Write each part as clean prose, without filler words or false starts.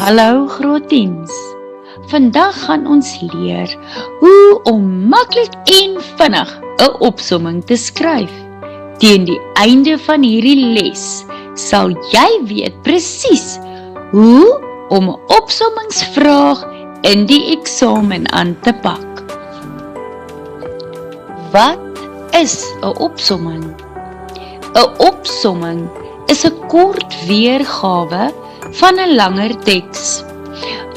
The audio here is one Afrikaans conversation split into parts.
Hallo grootteens. Vandag gaan ons leer hoe om maklik en vinnig 'n opsomming te skryf. Teen die einde van hierdie les sal jy weet presies hoe om 'n opsommingsvraag in die eksamen aan te pak. Wat is 'n opsomming? 'n Opsomming is 'n kort weergawe van 'n langer teks.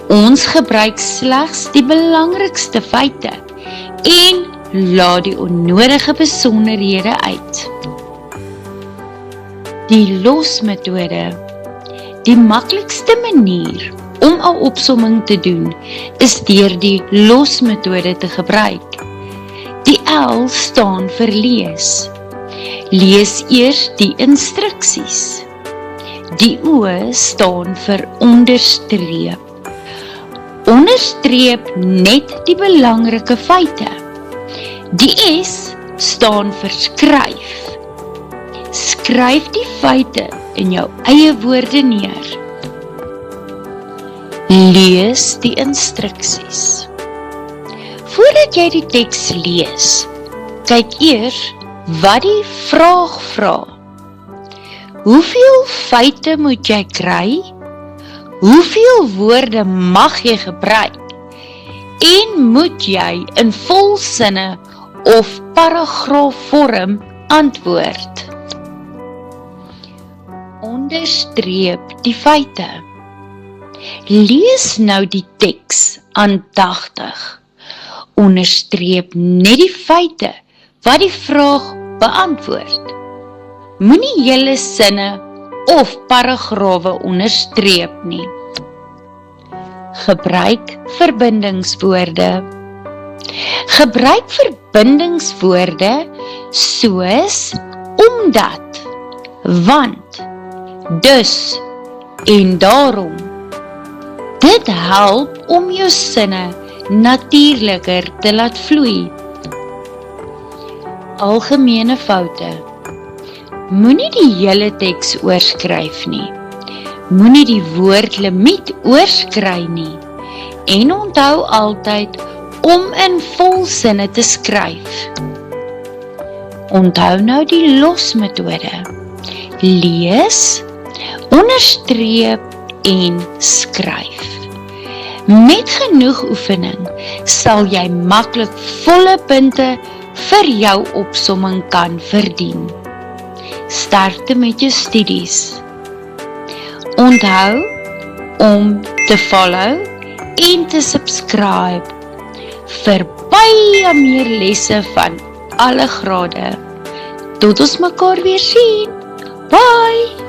Ons gebruik slegs die belangrikste feite en laat die onnodige besonderhede uit. Die losmetode. Die maklikste manier om 'n opsomming te doen is deur die losmetode te gebruik. Die L staan vir lees. Lees eers die instruksies. Die O staan vir onderstreep. Onderstreep net die belangrike feite. Die S staan vir skryf. Skryf die feite in jou eie woorde neer. Lees die instruksies. Voordat jy die teks lees, kyk eers wat die vraag vra. Hoeveel feite moet jy kry? Hoeveel woorde mag jy gebruik? En moet jy in volsinne of paragraafvorm antwoord? Onderstreep die feite. Lees nou die teks aandagtig. Onderstreep net die feite wat die vraag beantwoord. Moenie hele sinne of paragrawe onderstreep nie. Gebruik verbindingswoorde. Gebruik verbindingswoorde soos omdat, want, dus en daarom. Dit help om jou sinne natuurliker te laat vloei. Algemene foute. Moenie die hele teks oorskryf nie. Moenie die woordlimiet oorskry nie. En onthou altyd om in volsinne te skryf. Onthou nou die losmetode. Lees, onderstreep en skryf. Met genoeg oefening sal jy maklik volle punte vir jou opsomming kan verdien. Sterkte met jou studies. Onthou om te follow en te subscribe vir baie meer lesse van alle grade. Tot ons mekaar weer sien. Bye!